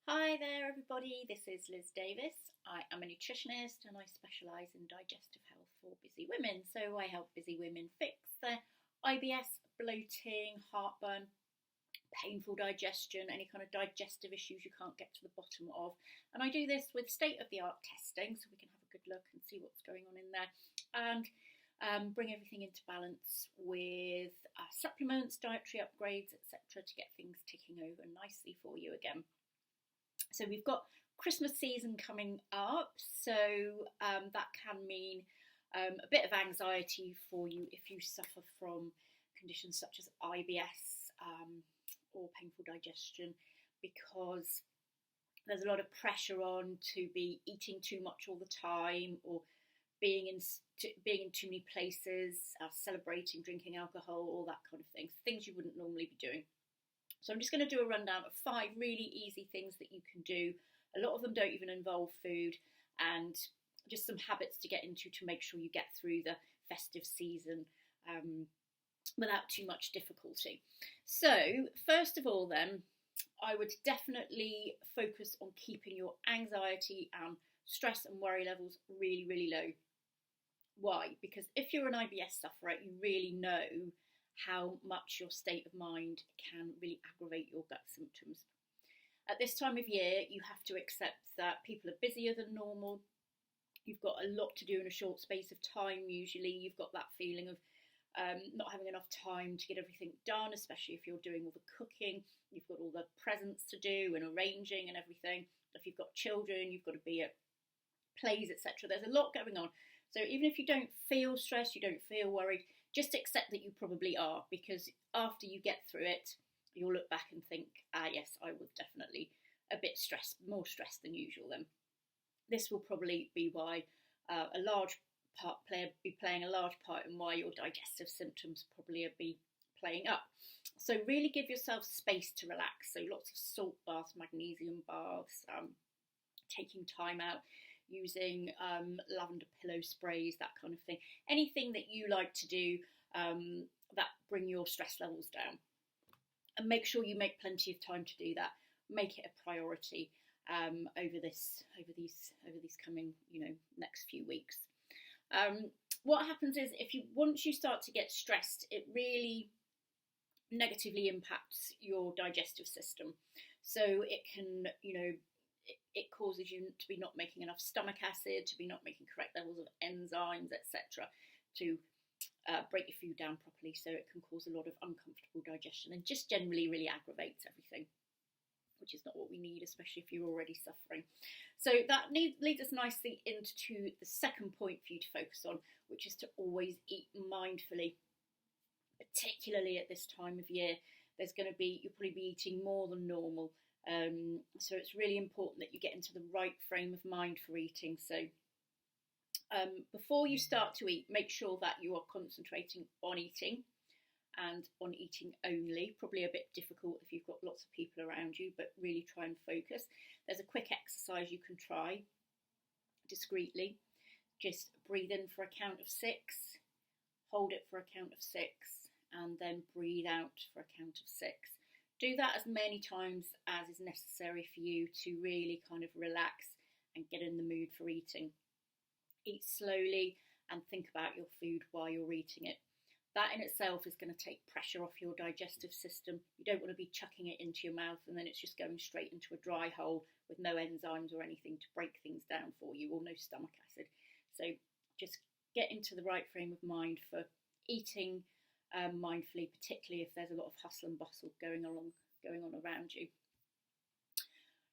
Hi there, everybody. This is Liz Davis. I am a nutritionist and I specialise in digestive health for busy women. So I help busy women fix their IBS, bloating, heartburn, painful digestion, any kind of digestive issues you can't get to the bottom of. And I do this with state-of-the-art testing so we can have a good look and see what's going on in there. And bring everything into balance with supplements, dietary upgrades, etc. to get things ticking over nicely for you again. So we've got Christmas season coming up, so that can mean a bit of anxiety for you if you suffer from conditions such as IBS or painful digestion, because there's a lot of pressure on to be eating too much all the time, or being in too many places, celebrating, drinking alcohol, all that kind of thing, things you wouldn't normally be doing. So I'm just going to do a rundown of 5 really easy things that you can do. A lot of them don't even involve food, and just some habits to get into to make sure you get through the festive season without too much difficulty. So first of all then, I would definitely focus on keeping your anxiety and stress and worry levels really, really low. Why? Because if you're an IBS sufferer, you really know how much your state of mind can really aggravate your gut symptoms. At this time of year, you have to accept that people are busier than normal. You've got a lot to do in a short space of time usually. You've got that feeling of not having enough time to get everything done, especially if you're doing all the cooking. You've got all the presents to do and arranging and everything. If you've got children, you've got to be at plays, etc. There's a lot going on. So even if you don't feel stressed, you don't feel worried, just accept that you probably are, because after you get through it, you'll look back and think, yes, I was definitely a bit stressed, more stressed than usual then. This will probably be why a large part be playing a large part in why your digestive symptoms probably be playing up. So really give yourself space to relax. So lots of salt baths, magnesium baths, taking time out, using lavender pillow sprays, that kind of thing. Anything that you like to do that bring your stress levels down. And make sure you make plenty of time to do that. Make it a priority over these coming next few weeks. What happens is once you start to get stressed, it really negatively impacts your digestive system. So it can, it causes you to be not making enough stomach acid, to be not making correct levels of enzymes, etc., to break your food down properly. So it can cause a lot of uncomfortable digestion and just generally really aggravates everything, which is not what we need, especially if you're already suffering. So that leads us nicely into the second point for you to focus on, which is to always eat mindfully, particularly at this time of year. You'll probably be eating more than normal. So it's really important that you get into the right frame of mind for eating. So before you start to eat, make sure that you are concentrating on eating and on eating only. Probably a bit difficult if you've got lots of people around you, but really try and focus. There's a quick exercise you can try discreetly. Just breathe in for a count of 6, hold it for a count of 6, and then breathe out for a count of 6. Do that as many times as is necessary for you to really kind of relax and get in the mood for eating. Eat slowly and think about your food while you're eating it. That in itself is going to take pressure off your digestive system. You don't want to be chucking it into your mouth and then it's just going straight into a dry hole with no enzymes or anything to break things down for you, or no stomach acid. So just get into the right frame of mind for eating mindfully, particularly if there's a lot of hustle and bustle going on around you.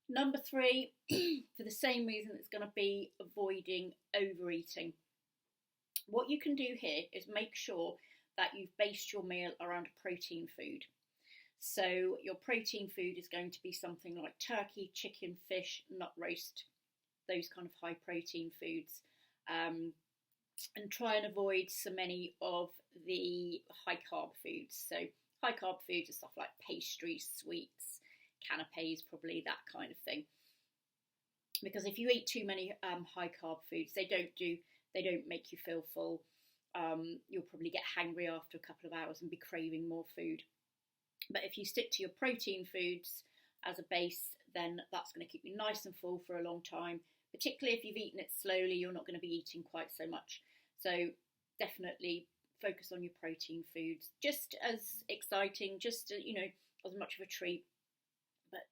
Number 3, for the same reason, it's going to be avoiding overeating. What you can do here is make sure that you've based your meal around a protein food. So your protein food is going to be something like turkey, chicken, fish, nut roast, those kind of high protein foods. And try and avoid so many of the high carb foods. So high carb foods are stuff like pastries, sweets, canapes, probably that kind of thing. Because if you eat too many high carb foods, they don't make you feel full. You'll probably get hangry after a couple of hours and be craving more food. But if you stick to your protein foods as a base, then that's going to keep you nice and full for a long time. Particularly if you've eaten it slowly, you're not going to be eating quite so much. So definitely focus on your protein foods. Just as exciting, just as much of a treat, but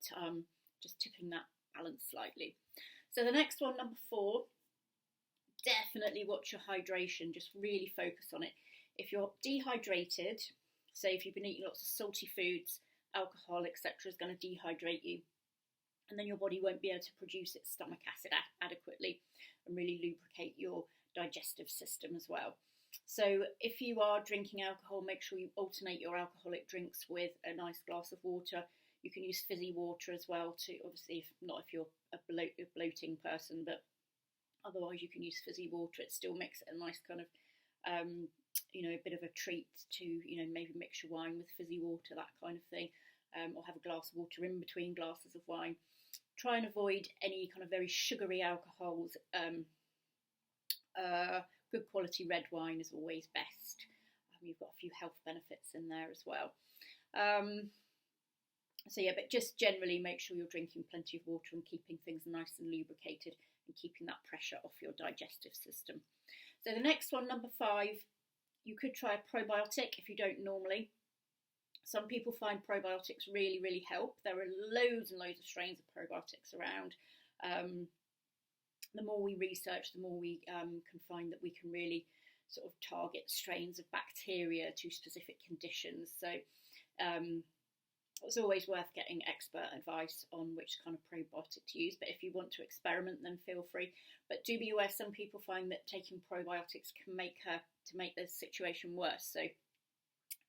just tipping that balance slightly. So the next one, number 4, definitely watch your hydration. Just really focus on it. If you're dehydrated, say if you've been eating lots of salty foods, alcohol, etc., is going to dehydrate you, and then your body won't be able to produce its stomach acid adequately and really lubricate your digestive system as well. So if you are drinking alcohol, make sure you alternate your alcoholic drinks with a nice glass of water. You can use fizzy water as well, to obviously, if you're a bloating person, but otherwise you can use fizzy water. It still makes it a nice kind of a bit of a treat to maybe mix your wine with fizzy water, that kind of thing, or have a glass of water in between glasses of wine. Try and avoid any kind of very sugary alcohols. Good quality red wine is always best. You've got a few health benefits in there as well. But just generally make sure you're drinking plenty of water and keeping things nice and lubricated and keeping that pressure off your digestive system. So the next one, number 5, you could try a probiotic if you don't normally. Some people find probiotics really, really help. There are loads and loads of strains of probiotics around. The more we research, the more we can find that we can really sort of target strains of bacteria to specific conditions. So it's always worth getting expert advice on which kind of probiotic to use. But if you want to experiment, then feel free. But do be aware, some people find that taking probiotics can make the situation worse. So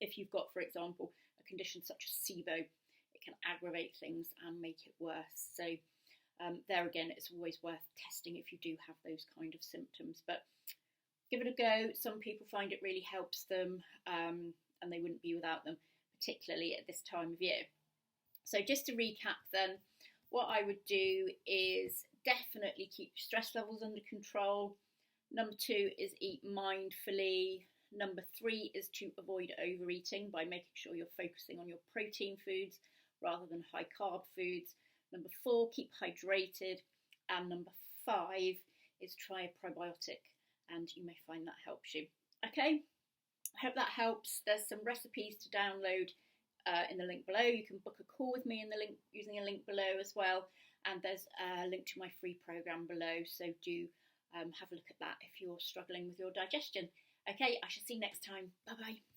if you've got, for example, a condition such as SIBO, it can aggravate things and make it worse. So there again, it's always worth testing if you do have those kind of symptoms. But give it a go. Some people find it really helps them, and they wouldn't be without them, particularly at this time of year. So just to recap then, what I would do is definitely keep stress levels under control. Number 2 is eat mindfully. Number 3 is to avoid overeating by making sure you're focusing on your protein foods rather than high carb foods. Number 4, keep hydrated. And number 5 is try a probiotic, and you may find that helps you. Okay, I hope that helps. There's some recipes to download in the link below. You can book a call with me in the link using a link below as well. And there's a link to my free program below. So do have a look at that if you're struggling with your digestion. Okay, I shall see you next time. Bye bye.